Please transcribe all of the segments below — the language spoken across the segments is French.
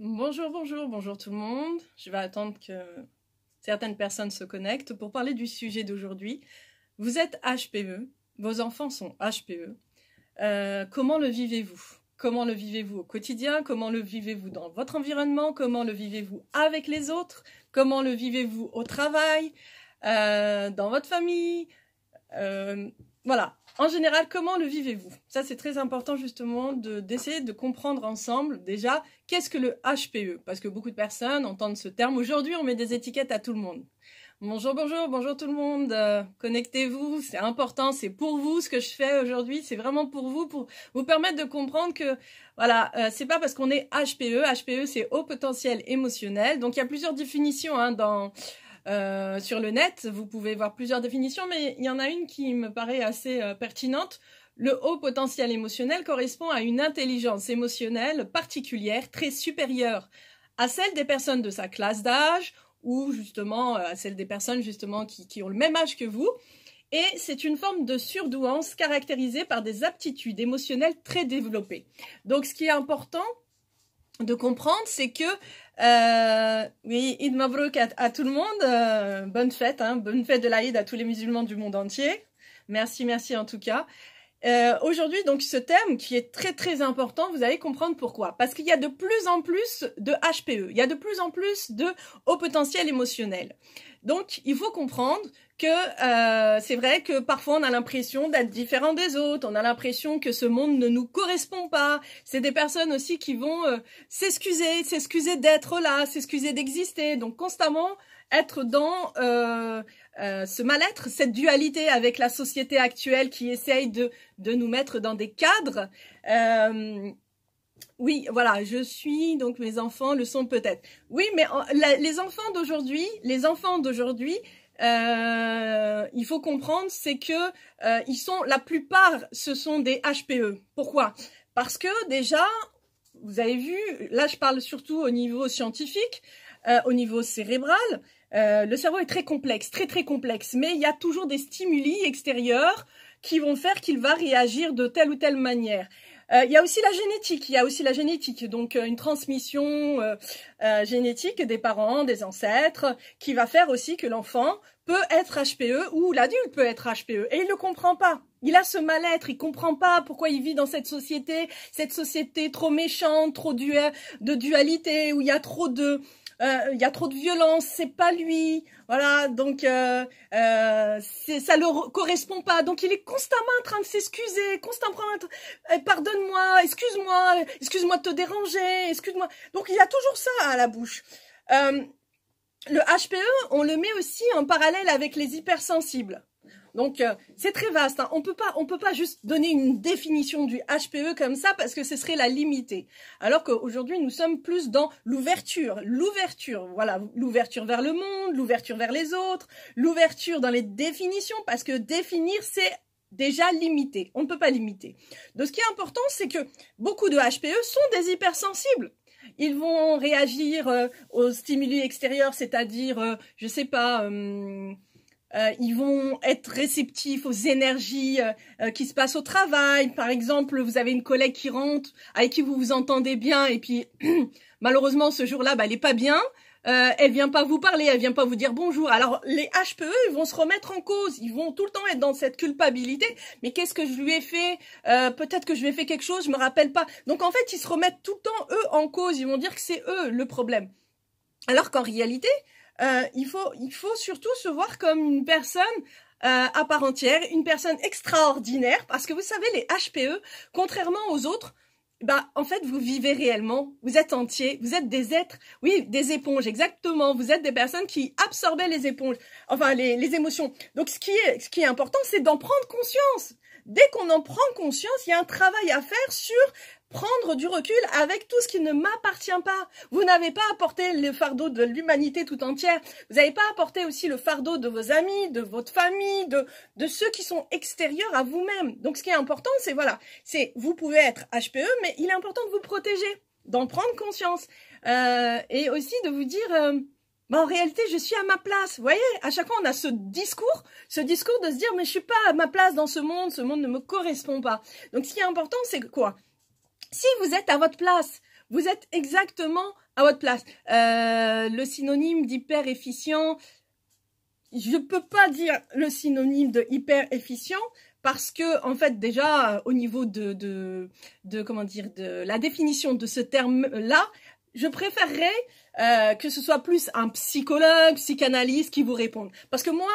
Bonjour, bonjour, bonjour tout le monde. Je vais attendre que certaines personnes se connectent pour parler du sujet d'aujourd'hui. Vous êtes HPE, vos enfants sont HPE. Comment le vivez-vous? Comment le vivez-vous au quotidien? Comment le vivez-vous dans votre environnement? Comment le vivez-vous avec les autres? Comment le vivez-vous au travail? Dans votre famille? Voilà. En général, comment le vivez-vous? Ça, c'est très important justement d'essayer de comprendre ensemble déjà qu'est-ce que le HPE? Parce que beaucoup de personnes entendent ce terme. Aujourd'hui, on met des étiquettes à tout le monde. Bonjour, bonjour, bonjour tout le monde. Connectez-vous, c'est important, c'est pour vous ce que je fais aujourd'hui. C'est vraiment pour vous permettre de comprendre que, voilà, c'est pas parce qu'on est HPE. HPE, c'est haut potentiel émotionnel. Donc, il y a plusieurs définitions sur le net, vous pouvez voir plusieurs définitions, mais il y en a une qui me paraît assez pertinente. Le haut potentiel émotionnel correspond à une intelligence émotionnelle particulière, très supérieure à celle des personnes de sa classe d'âge ou justement à celle des personnes justement qui ont le même âge que vous. Et c'est une forme de surdouance caractérisée par des aptitudes émotionnelles très développées. Donc ce qui est important de comprendre, c'est que oui, Eid Mabrouk à tout le monde, bonne fête de l'Aïd à tous les musulmans du monde entier. Merci, merci en tout cas. Aujourd'hui, donc, ce thème qui est très très important, vous allez comprendre pourquoi. Parce qu'il y a de plus en plus de HPE, il y a de plus en plus de haut potentiel émotionnel. Donc, il faut comprendre que c'est vrai que parfois on a l'impression d'être différent des autres, on a l'impression que ce monde ne nous correspond pas. C'est des personnes aussi qui vont s'excuser d'être là, s'excuser d'exister. Donc, constamment être dans ce mal-être, cette dualité avec la société actuelle qui essaye de nous mettre dans des cadres. Oui, voilà, je suis, donc mes enfants le sont peut-être. Oui, mais les enfants d'aujourd'hui, il faut comprendre, c'est que ils sont, la plupart, ce sont des HPE. Pourquoi? Parce que déjà, vous avez vu, là je parle surtout au niveau scientifique, au niveau cérébral. Le cerveau est très complexe, très très complexe, mais il y a toujours des stimuli extérieurs qui vont faire qu'il va réagir de telle ou telle manière. Il y a aussi la génétique, donc une transmission génétique des parents, des ancêtres, qui va faire aussi que l'enfant peut être HPE ou l'adulte peut être HPE et il ne comprend pas. Il a ce mal-être, il comprend pas pourquoi il vit dans cette société trop méchante, trop de dualité, où il y a trop de violence, c'est pas lui, voilà, donc ça le correspond pas, donc il est constamment en train de s'excuser, constamment pardonne-moi, excuse-moi de te déranger, excuse-moi, donc il a toujours ça à la bouche. Le HPE, on le met aussi en parallèle avec les hypersensibles. Donc c'est très vaste, hein. On peut pas juste donner une définition du HPE comme ça parce que ce serait la limiter. Alors qu'aujourd'hui nous sommes plus dans l'ouverture, voilà, l'ouverture vers le monde, l'ouverture vers les autres, l'ouverture dans les définitions parce que définir c'est déjà limité, on ne peut pas limiter. Donc ce qui est important c'est que beaucoup de HPE sont des hypersensibles. Ils vont réagir aux stimuli extérieurs, c'est-à-dire, je sais pas, ils vont être réceptifs aux énergies qui se passent au travail. Par exemple, vous avez une collègue qui rentre, avec qui vous vous entendez bien, et puis malheureusement ce jour-là, elle est pas bien. Elle vient pas vous parler, elle vient pas vous dire bonjour. Alors les HPE ils vont se remettre en cause, ils vont tout le temps être dans cette culpabilité. Mais qu'est-ce que je lui ai fait? Peut-être que je lui ai fait quelque chose, je me rappelle pas. Donc en fait ils se remettent tout le temps eux en cause, ils vont dire que c'est eux le problème. Alors qu'en réalité il faut surtout se voir comme une personne à part entière, une personne extraordinaire, parce que vous savez, les HPE, contrairement aux autres, en fait, vous vivez réellement, vous êtes entier, vous êtes des êtres, oui, des éponges, exactement, vous êtes des personnes qui absorbaient les éponges, enfin, les émotions. Donc, ce qui est important, c'est d'en prendre conscience. Dès qu'on en prend conscience, il y a un travail à faire sur prendre du recul avec tout ce qui ne m'appartient pas. Vous n'avez pas apporté le fardeau de l'humanité tout entière. Vous n'avez pas apporté aussi le fardeau de vos amis, de votre famille, de ceux qui sont extérieurs à vous-même. Donc, ce qui est important, c'est voilà, vous pouvez être HPE, mais il est important de vous protéger, d'en prendre conscience et aussi de vous dire en réalité, je suis à ma place. Vous voyez, à chaque fois, on a ce discours de se dire, mais je suis pas à ma place dans ce monde ne me correspond pas. Donc, ce qui est important, c'est quoi? Si vous êtes à votre place, vous êtes exactement à votre place. Le synonyme d'hyper efficient, je peux pas dire le synonyme de hyper efficient parce que en fait déjà au niveau de comment dire de la définition de ce terme-là, je préférerais que ce soit plus un psychologue, psychanalyste qui vous réponde. Parce que moi,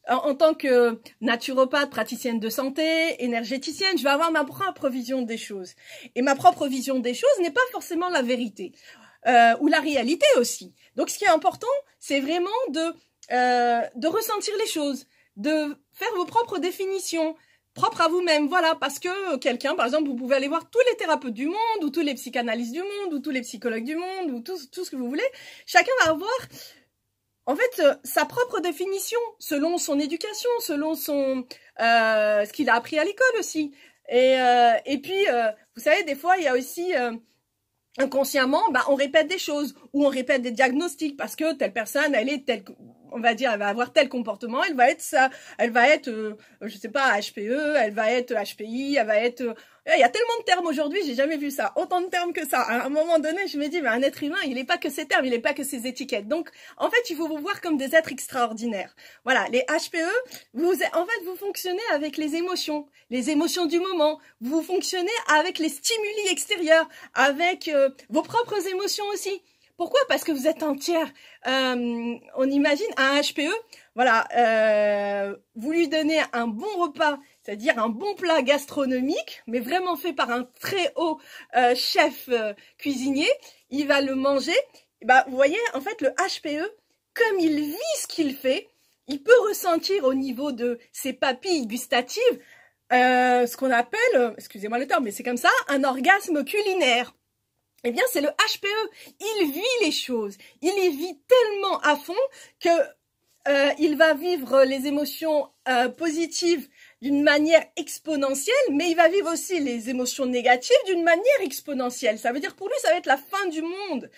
en tant que naturopathe, praticienne de santé, énergéticienne, je vais avoir ma propre vision des choses. Et ma propre vision des choses n'est pas forcément la vérité. Ou la réalité aussi. Donc ce qui est important, c'est vraiment de ressentir les choses, de faire vos propres définitions, propres à vous-même, voilà, parce que quelqu'un, par exemple, vous pouvez aller voir tous les thérapeutes du monde, ou tous les psychanalystes du monde, ou tous les psychologues du monde, ou tout ce que vous voulez, chacun va avoir, en fait, sa propre définition, selon son éducation, selon son ce qu'il a appris à l'école aussi. Et puis, vous savez, des fois, il y a aussi... inconsciemment, on répète des choses ou on répète des diagnostics parce que telle personne, elle est telle, on va dire, elle va avoir tel comportement, elle va être ça, elle va être, je sais pas, HPE, elle va être HPI, elle va être, il y a tellement de termes aujourd'hui, j'ai jamais vu ça, autant de termes que ça. À un moment donné, je me dis, mais un être humain, il n'est pas que ces termes, il n'est pas que ces étiquettes. Donc, en fait, il faut vous voir comme des êtres extraordinaires. Voilà, les HPE, en fait, vous fonctionnez avec les émotions du moment. Vous fonctionnez avec les stimuli extérieurs, avec vos propres émotions aussi. Pourquoi? Parce que vous êtes entière. On imagine un HPE, voilà, vous lui donnez un bon repas, c'est-à-dire un bon plat gastronomique, mais vraiment fait par un très haut chef cuisinier, il va le manger. Et vous voyez, en fait, le HPE, comme il vit ce qu'il fait, il peut ressentir au niveau de ses papilles gustatives ce qu'on appelle, excusez-moi le terme, mais c'est comme ça, un orgasme culinaire. Eh bien, c'est le HPE. Il vit les choses. Il les vit tellement à fond que il va vivre les émotions positives d'une manière exponentielle, mais il va vivre aussi les émotions négatives d'une manière exponentielle. Ça veut dire pour lui, ça va être la fin du monde.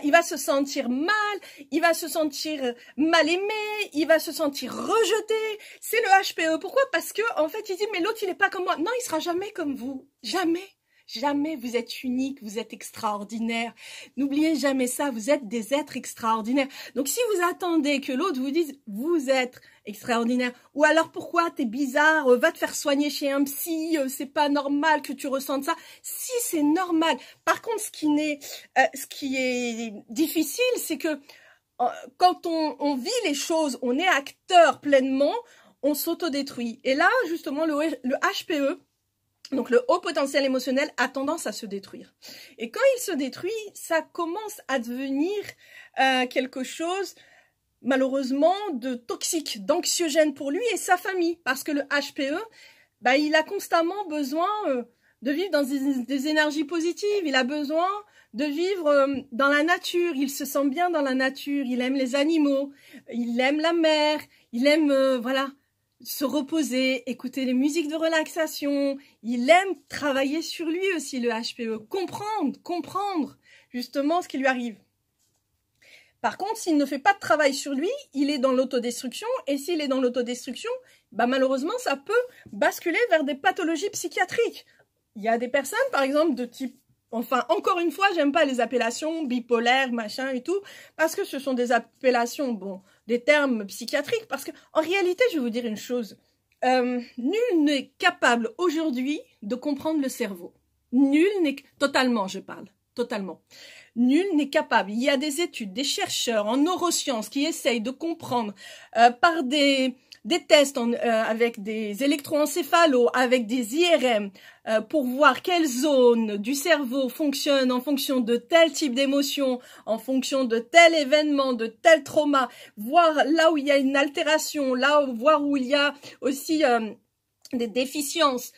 Il va se sentir mal, il va se sentir mal aimé, il va se sentir rejeté. C'est le HPE. Pourquoi? Parce que en fait, il dit mais l'autre, il est pas comme moi. Non, il sera jamais comme vous. Jamais. Jamais, vous êtes unique, vous êtes extraordinaire. N'oubliez jamais ça, vous êtes des êtres extraordinaires. Donc si vous attendez que l'autre vous dise « vous êtes extraordinaire » ou alors « pourquoi t'es bizarre, va te faire soigner chez un psy, c'est pas normal que tu ressentes ça ». Si, c'est normal. Par contre, ce qui est difficile, c'est que quand on vit les choses, on est acteur pleinement, on s'autodétruit. Et là, justement, le HPE, donc le haut potentiel émotionnel a tendance à se détruire. Et quand il se détruit, ça commence à devenir quelque chose, malheureusement, de toxique, d'anxiogène pour lui et sa famille. Parce que le HPE, il a constamment besoin de vivre dans des énergies positives. Il a besoin de vivre dans la nature. Il se sent bien dans la nature. Il aime les animaux. Il aime la mer. Il aime, voilà, se reposer, écouter les musiques de relaxation. Il aime travailler sur lui aussi, le HPE. Comprendre justement ce qui lui arrive. Par contre, s'il ne fait pas de travail sur lui, il est dans l'autodestruction. Et s'il est dans l'autodestruction, malheureusement, ça peut basculer vers des pathologies psychiatriques. Il y a des personnes, par exemple, de type... Enfin, encore une fois, j'aime pas les appellations bipolaires, machin et tout, parce que ce sont des appellations, bon, des termes psychiatriques, parce que en réalité, je vais vous dire une chose, nul n'est capable aujourd'hui de comprendre le cerveau. Nul n'est... Totalement, je parle. Totalement. Nul n'est capable. Il y a des études, des chercheurs en neurosciences qui essayent de comprendre par des tests avec des électroencéphalos, avec des IRM, pour voir quelles zones du cerveau fonctionnent en fonction de tel type d'émotion, en fonction de tel événement, de tel trauma, voir là où il y a une altération, voir où il y a aussi des déficiences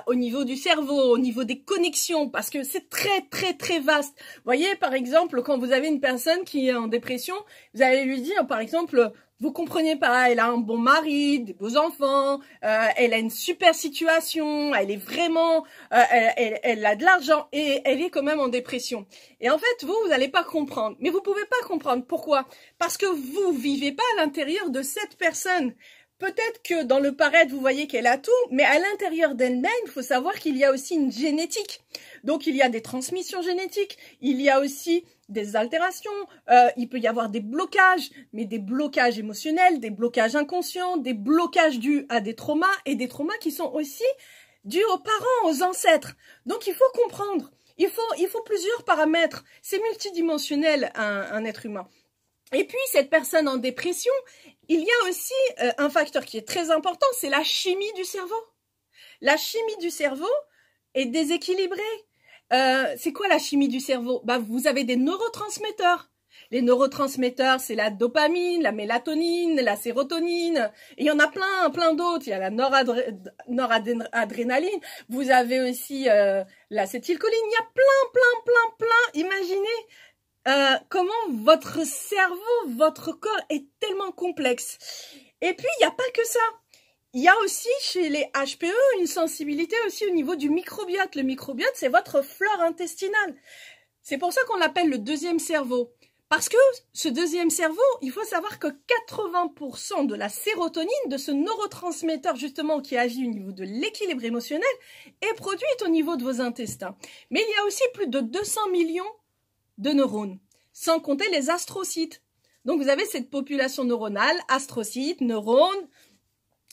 au niveau du cerveau, au niveau des connexions, parce que c'est très vaste. Vous voyez, par exemple, quand vous avez une personne qui est en dépression, vous allez lui dire, par exemple, vous comprenez pas, elle a un bon mari, des beaux enfants, elle a une super situation, elle est vraiment, elle a de l'argent et elle est quand même en dépression. Et en fait, vous n'allez pas comprendre. Mais vous pouvez pas comprendre. Pourquoi? Parce que vous vivez pas à l'intérieur de cette personne. peut-être que dans le paraître, vous voyez qu'elle a tout, mais à l'intérieur d'elle-même, il faut savoir qu'il y a aussi une génétique. Donc, il y a des transmissions génétiques, il y a aussi des altérations, il peut y avoir des blocages, mais des blocages émotionnels, des blocages inconscients, des blocages dus à des traumas et des traumas qui sont aussi dus aux parents, aux ancêtres. Donc, il faut comprendre. Il faut plusieurs paramètres. C'est multidimensionnel, un être humain. Et puis, cette personne en dépression, il y a aussi un facteur qui est très important, c'est la chimie du cerveau. La chimie du cerveau est déséquilibrée. C'est quoi la chimie du cerveau? Bah, vous avez des neurotransmetteurs. Les neurotransmetteurs, c'est la dopamine, la mélatonine, la sérotonine. Et il y en a plein d'autres. Il y a la noradrénaline. Vous avez aussi l'acétylcholine. Il y a plein. Imaginez comment votre cerveau, votre corps est tellement complexe. Et puis, il n'y a pas que ça. Il y a aussi chez les HPE une sensibilité aussi au niveau du microbiote. Le microbiote, c'est votre flore intestinale. C'est pour ça qu'on l'appelle le deuxième cerveau. Parce que ce deuxième cerveau, il faut savoir que 80% de la sérotonine, de ce neurotransmetteur justement qui agit au niveau de l'équilibre émotionnel, est produite au niveau de vos intestins. Mais il y a aussi plus de 200 millions de neurones, sans compter les astrocytes. Donc vous avez cette population neuronale, astrocytes, neurones,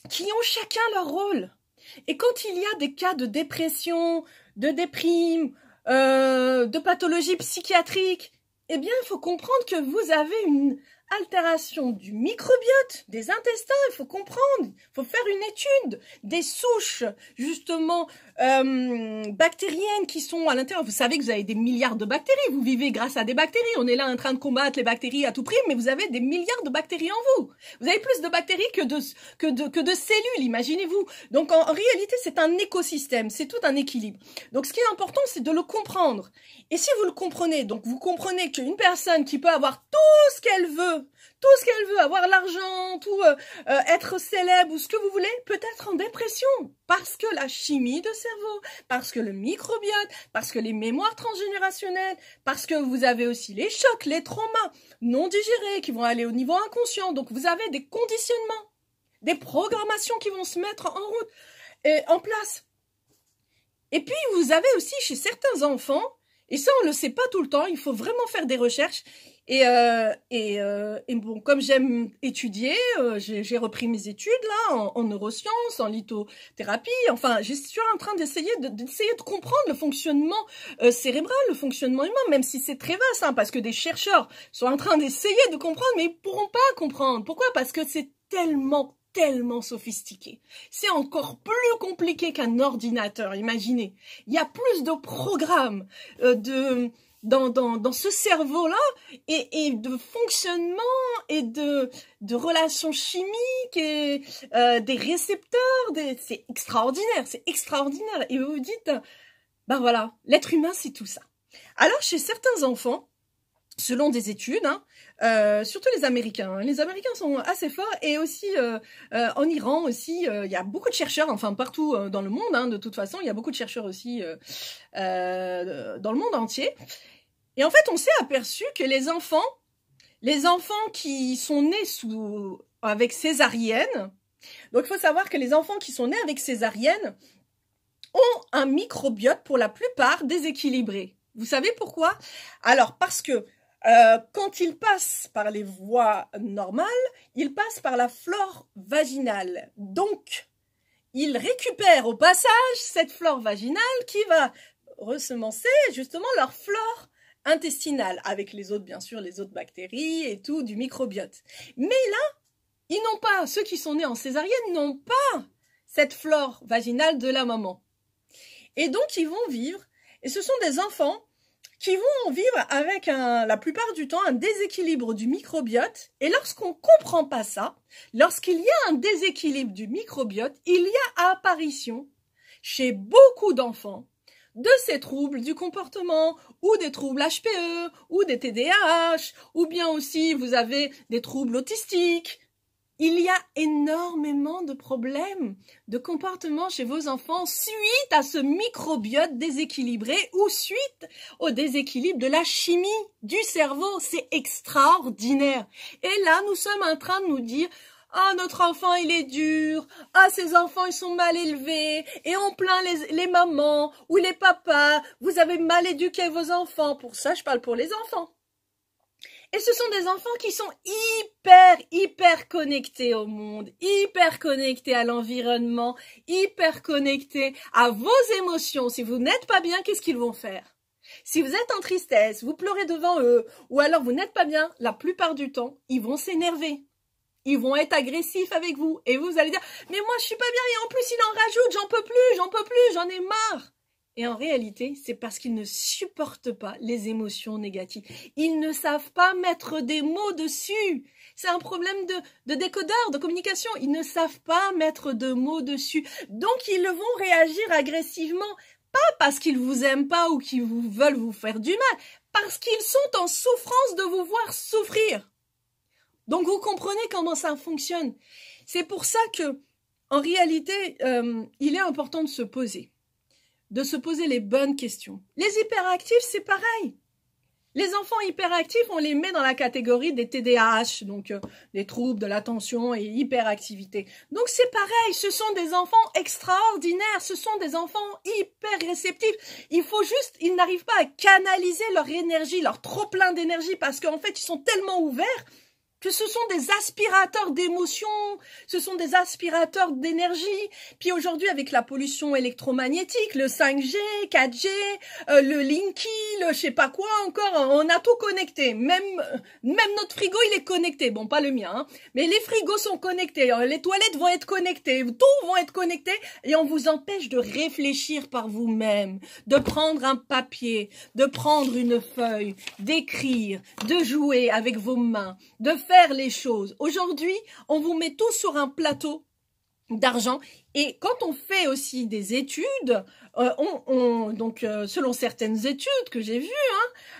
qui ont chacun leur rôle. Et quand il y a des cas de dépression, de déprime, de pathologie psychiatrique, eh bien, il faut comprendre que vous avez une altération du microbiote, des intestins, il faut comprendre, il faut faire une étude des souches, justement, bactériennes qui sont à l'intérieur. Vous savez que vous avez des milliards de bactéries, vous vivez grâce à des bactéries, on est là en train de combattre les bactéries à tout prix, mais vous avez des milliards de bactéries en vous. Vous avez plus de bactéries que de cellules, imaginez-vous. Donc, en réalité, c'est un écosystème, c'est tout un équilibre. Donc, ce qui est important, c'est de le comprendre. Et si vous le comprenez, donc vous comprenez qu'une personne qui peut avoir tout ce qu'elle veut, avoir l'argent, être célèbre ou ce que vous voulez, peut être en dépression parce que la chimie de cerveau, parce que le microbiote, parce que les mémoires transgénérationnelles, parce que vous avez aussi les chocs, les traumas non digérés qui vont aller au niveau inconscient. Donc vous avez des conditionnements, des programmations qui vont se mettre en route et en place. Et puis vous avez aussi chez certains enfants, et ça on le sait pas tout le temps, il faut vraiment faire des recherches. Et bon, comme j'aime étudier, j'ai repris mes études là en neurosciences, en lithothérapie. Enfin, je suis en train d'essayer de comprendre le fonctionnement cérébral, le fonctionnement humain, même si c'est très vaste, hein, parce que des chercheurs sont en train d'essayer de comprendre, mais ils pourront pas comprendre. Pourquoi? Parce que c'est tellement sophistiqué. C'est encore plus compliqué qu'un ordinateur, imaginez. Il y a plus de programmes, dans ce cerveau-là et de fonctionnement et de relations chimiques et des récepteurs, c'est extraordinaire. Et vous vous dites, ben voilà, l'être humain c'est tout ça. Alors chez certains enfants, selon des études, surtout les Américains sont assez forts et aussi en Iran aussi, il y a beaucoup de chercheurs, enfin partout dans le monde, de toute façon, il y a beaucoup de chercheurs aussi dans le monde entier. Et en fait, on s'est aperçu que les enfants qui sont nés avec césarienne, donc il faut savoir que les enfants qui sont nés avec césarienne ont un microbiote pour la plupart déséquilibré. Vous savez pourquoi? Alors parce que quand ils passent par les voies normales, ils passent par la flore vaginale. Donc, ils récupèrent au passage cette flore vaginale qui va ressemencer justement leur flore intestinale, avec les autres, bien sûr, les autres bactéries et tout, du microbiote. Mais là, ceux qui sont nés en césarienne n'ont pas cette flore vaginale de la maman. Et donc, ils vont vivre, et ce sont des enfants qui vont vivre avec la plupart du temps un déséquilibre du microbiote. Et lorsqu'on ne comprend pas ça, lorsqu'il y a un déséquilibre du microbiote, il y a apparition chez beaucoup d'enfants de ces troubles du comportement, ou des troubles HPE, ou des TDAH, ou bien aussi vous avez des troubles autistiques. Il y a énormément de problèmes de comportement chez vos enfants suite à ce microbiote déséquilibré ou suite au déséquilibre de la chimie du cerveau. C'est extraordinaire. Et là, nous sommes en train de nous dire « Ah, notre enfant, il est dur. Ah, ces enfants, ils sont mal élevés. Et on plaint les mamans ou les papas. Vous avez mal éduqué vos enfants. Pour ça, je parle pour les enfants. Et ce sont des enfants qui sont hyper connectés au monde, hyper connectés à l'environnement, hyper connectés à vos émotions. Si vous n'êtes pas bien, qu'est-ce qu'ils vont faire? Si vous êtes en tristesse, vous pleurez devant eux, ou alors vous n'êtes pas bien, la plupart du temps, ils vont s'énerver. Ils vont être agressifs avec vous. Et vous allez dire, mais moi je suis pas bien et en plus il en rajoute, j'en peux plus, j'en ai marre. Et en réalité, c'est parce qu'ils ne supportent pas les émotions négatives. Ils ne savent pas mettre des mots dessus. C'est un problème de décodeur, de communication. Ils ne savent pas mettre de mots dessus. Donc, ils vont réagir agressivement. Pas parce qu'ils vous aiment pas ou qu'ils veulent vous faire du mal. Parce qu'ils sont en souffrance de vous voir souffrir. Donc, vous comprenez comment ça fonctionne. C'est pour ça que, en réalité, il est important de se poser les bonnes questions. Les hyperactifs, c'est pareil. Les enfants hyperactifs, on les met dans la catégorie des TDAH, donc des troubles de l'attention et hyperactivité. Donc c'est pareil, ce sont des enfants extraordinaires, ce sont des enfants hyper réceptifs. Il faut juste, ils n'arrivent pas à canaliser leur énergie, leur trop plein d'énergie, parce qu'en fait, ils sont tellement ouverts que ce sont des aspirateurs d'émotions, ce sont des aspirateurs d'énergie. Puis aujourd'hui, avec la pollution électromagnétique, le 5G, 4G, le Linky, le je sais pas quoi encore, on a tout connecté. Même notre frigo, il est connecté. Bon, pas le mien, hein, mais les frigos sont connectés, les toilettes vont être connectées, tout vont être connecté, et on vous empêche de réfléchir par vous-même, de prendre un papier, de prendre une feuille, d'écrire, de jouer avec vos mains, de faire les choses. Aujourd'hui, on vous met tout sur un plateau d'argent, et quand on fait aussi des études, selon certaines études que j'ai vues,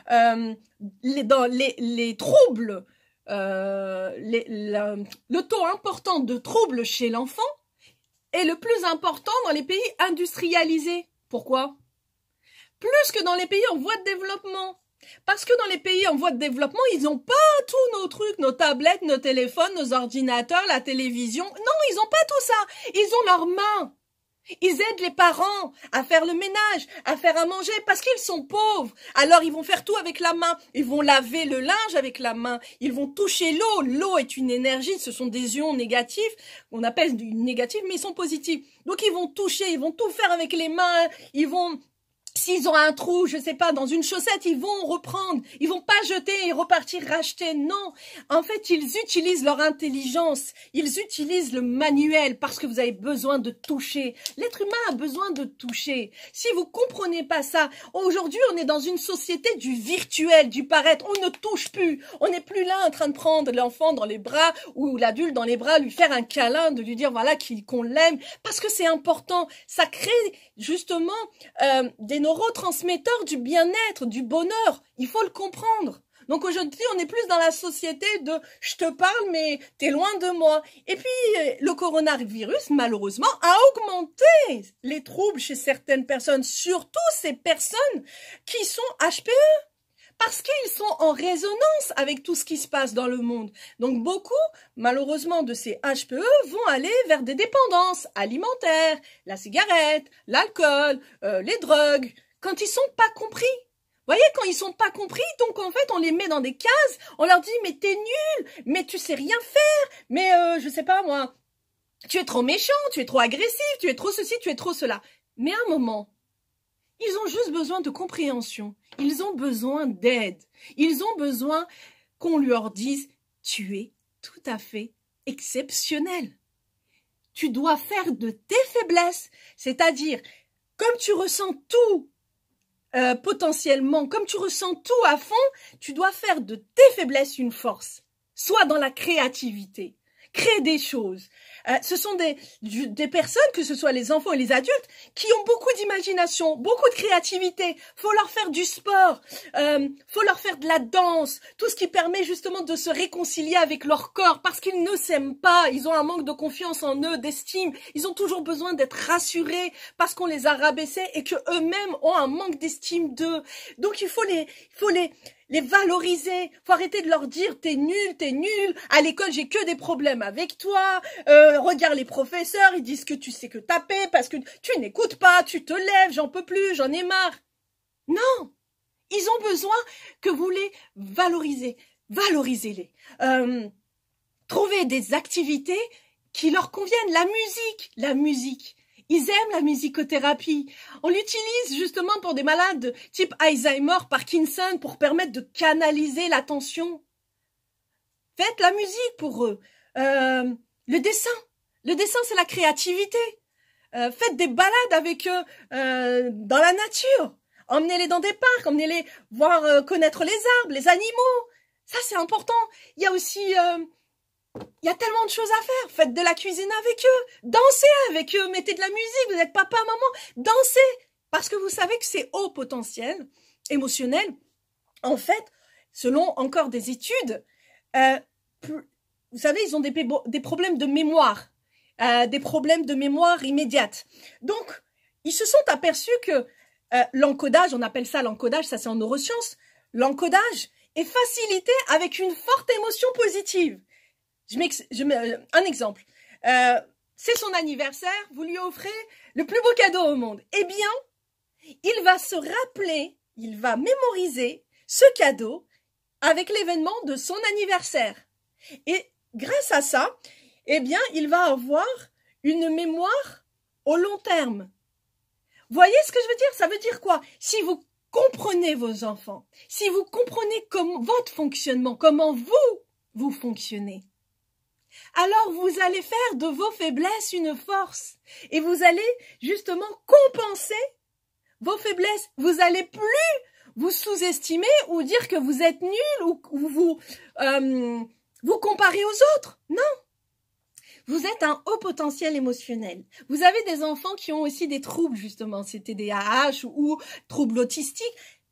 dans les troubles, le taux important de troubles chez l'enfant est le plus important dans les pays industrialisés. Pourquoi? Plus que dans les pays en voie de développement. Parce que dans les pays en voie de développement, ils n'ont pas tous nos trucs, nos tablettes, nos téléphones, nos ordinateurs, la télévision. Non, ils n'ont pas tout ça. Ils ont leurs mains. Ils aident les parents à faire le ménage, à faire à manger, parce qu'ils sont pauvres. Alors, ils vont faire tout avec la main. Ils vont laver le linge avec la main. Ils vont toucher l'eau. L'eau est une énergie. Ce sont des ions négatifs. On appelle négatifs, mais ils sont positifs. Donc, ils vont toucher. Ils vont tout faire avec les mains. Ils vont... S'ils ont un trou, je sais pas, dans une chaussette, ils vont reprendre. Ils vont pas jeter et repartir racheter. Non. En fait, ils utilisent leur intelligence. Ils utilisent le manuel parce que vous avez besoin de toucher. L'être humain a besoin de toucher. Si vous comprenez pas ça, aujourd'hui, on est dans une société du virtuel, du paraître. On ne touche plus. On n'est plus là en train de prendre l'enfant dans les bras ou l'adulte dans les bras, lui faire un câlin, de lui dire voilà qu'on l'aime. Parce que c'est important. Ça crée justement des neurotransmetteurs du bien-être, du bonheur. Il faut le comprendre. Donc aujourd'hui, on est plus dans la société de « je te parle, mais t'es loin de moi ». Et puis, le coronavirus, malheureusement, a augmenté les troubles chez certaines personnes, surtout ces personnes qui sont HPE. Parce qu'ils sont en résonance avec tout ce qui se passe dans le monde. Donc beaucoup, malheureusement, de ces HPE vont aller vers des dépendances alimentaires, la cigarette, l'alcool, les drogues, quand ils sont pas compris. Vous voyez, quand ils sont pas compris, donc en fait, on les met dans des cases, on leur dit « mais t'es nul, mais tu sais rien faire, mais je sais pas moi, tu es trop méchant, tu es trop agressif, tu es trop ceci, tu es trop cela ». Mais à un moment, ils ont juste besoin de compréhension. Ils ont besoin d'aide. Ils ont besoin qu'on leur dise « tu es tout à fait exceptionnel ». Tu dois faire de tes faiblesses, c'est-à-dire, comme tu ressens tout potentiellement, comme tu ressens tout à fond, tu dois faire de tes faiblesses une force. Soit dans la créativité. Créer des choses. Ce sont des personnes, que ce soit les enfants et les adultes, qui ont beaucoup d'imagination, beaucoup de créativité. Faut leur faire du sport, faut leur faire de la danse, tout ce qui permet justement de se réconcilier avec leur corps, parce qu'ils ne s'aiment pas, ils ont un manque de confiance en eux, d'estime, ils ont toujours besoin d'être rassurés parce qu'on les a rabaissés et que eux-mêmes ont un manque d'estime d'eux. Donc il faut les les valoriser. Faut arrêter de leur dire t'es nul, à l'école j'ai que des problèmes avec toi, regarde les professeurs, ils disent que tu sais que taper parce que tu n'écoutes pas, tu te lèves, j'en peux plus, j'en ai marre. Non, ils ont besoin que vous les valorisez, valorisez-les. Trouvez des activités qui leur conviennent, la musique. Ils aiment la musicothérapie. On l'utilise justement pour des malades type Alzheimer, Parkinson, pour permettre de canaliser l'attention. Faites la musique pour eux. Le dessin. Le dessin, c'est la créativité. Faites des balades avec eux dans la nature. Emmenez-les dans des parcs, emmenez-les voir connaître les arbres, les animaux. Ça, c'est important. Il y a aussi... il y a tellement de choses à faire. Faites de la cuisine avec eux. Dansez avec eux. Mettez de la musique. Vous êtes papa, maman. Dansez. Parce que vous savez que c'est haut potentiel émotionnel. En fait, selon encore des études, vous savez, ils ont des problèmes de mémoire. Des problèmes de mémoire immédiate. Donc, ils se sont aperçus que l'encodage, on appelle ça l'encodage, ça c'est en neurosciences, l'encodage est facilité avec une forte émotion positive. Un exemple. C'est son anniversaire, vous lui offrez le plus beau cadeau au monde. Eh bien, il va se rappeler, il va mémoriser ce cadeau avec l'événement de son anniversaire. Et grâce à ça, eh bien, il va avoir une mémoire au long terme. Vous voyez ce que je veux dire? Ça veut dire quoi? Si vous comprenez vos enfants, si vous comprenez votre fonctionnement, comment vous fonctionnez, alors vous allez faire de vos faiblesses une force. Et vous allez justement compenser vos faiblesses. Vous allez plus vous sous-estimer ou dire que vous êtes nul ou vous comparer aux autres. Non. Vous êtes un haut potentiel émotionnel. Vous avez des enfants qui ont aussi des troubles, justement, c'est TDAH ou troubles autistiques.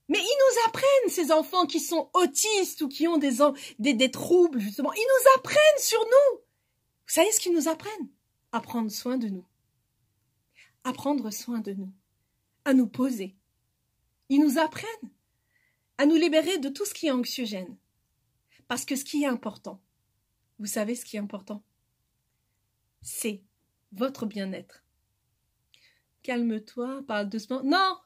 Mais ils nous apprennent, ces enfants qui sont autistes ou qui ont des troubles, justement. Ils nous apprennent sur nous. Vous savez ce qu'ils nous apprennent? À prendre soin de nous. À prendre soin de nous. À nous poser. Ils nous apprennent à nous libérer de tout ce qui est anxiogène. Parce que ce qui est important, vous savez ce qui est important? C'est votre bien-être. Calme-toi, parle doucement. Non,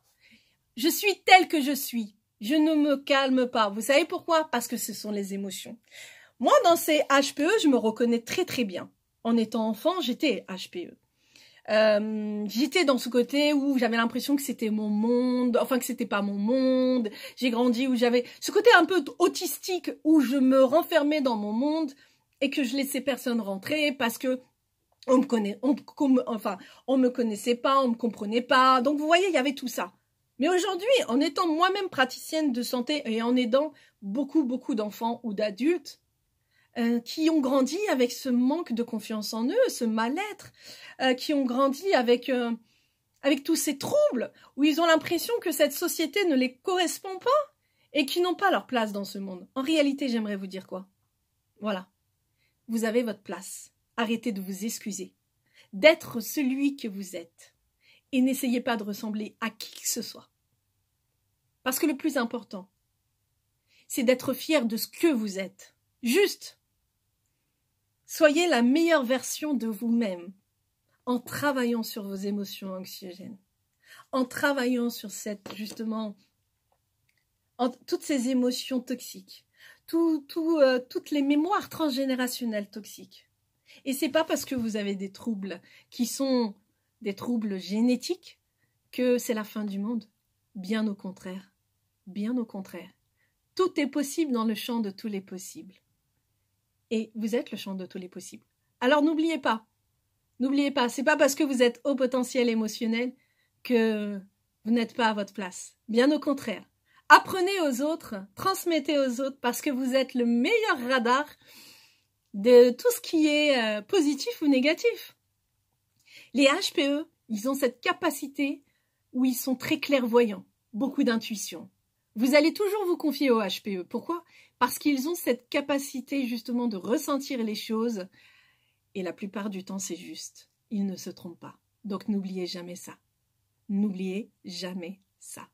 je suis telle que je suis. Je ne me calme pas. Vous savez pourquoi? Parce que ce sont les émotions. Moi, dans ces HPE, je me reconnais très très bien. En étant enfant, j'étais HPE. J'étais dans ce côté où j'avais l'impression que c'était mon monde, enfin que c'était pas mon monde. J'ai grandi où j'avais ce côté un peu autistique où je me renfermais dans mon monde et que je laissais personne rentrer parce que on me connaissait pas, on me comprenait pas. Donc vous voyez, il y avait tout ça. Mais aujourd'hui, en étant moi-même praticienne de santé et en aidant beaucoup d'enfants ou d'adultes qui ont grandi avec ce manque de confiance en eux, ce mal-être, qui ont grandi avec tous ces troubles, où ils ont l'impression que cette société ne les correspond pas et qu'ils n'ont pas leur place dans ce monde. En réalité, j'aimerais vous dire quoi? Voilà, vous avez votre place. Arrêtez de vous excuser, d'être celui que vous êtes et n'essayez pas de ressembler à qui que ce soit. Parce que le plus important, c'est d'être fier de ce que vous êtes. Juste, soyez la meilleure version de vous-même en travaillant sur vos émotions anxiogènes, en travaillant sur toutes ces émotions toxiques, toutes les mémoires transgénérationnelles toxiques. Et c'est pas parce que vous avez des troubles qui sont des troubles génétiques que c'est la fin du monde. Bien au contraire. Bien au contraire. Tout est possible dans le champ de tous les possibles. Et vous êtes le champ de tous les possibles. Alors n'oubliez pas, c'est pas parce que vous êtes haut potentiel émotionnel que vous n'êtes pas à votre place. Bien au contraire. Apprenez aux autres, transmettez aux autres parce que vous êtes le meilleur radar de tout ce qui est positif ou négatif. Les HPE, ils ont cette capacité où ils sont très clairvoyants, beaucoup d'intuition. Vous allez toujours vous confier aux HPE. Pourquoi? Parce qu'ils ont cette capacité justement de ressentir les choses et la plupart du temps c'est juste. Ils ne se trompent pas. Donc n'oubliez jamais ça. N'oubliez jamais ça.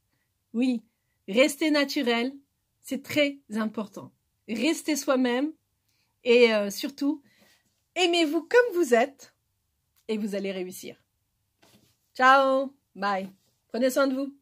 Oui, restez naturel, C'est très important. Restez soi-même et surtout, aimez-vous comme vous êtes et vous allez réussir. Ciao, bye. Prenez soin de vous.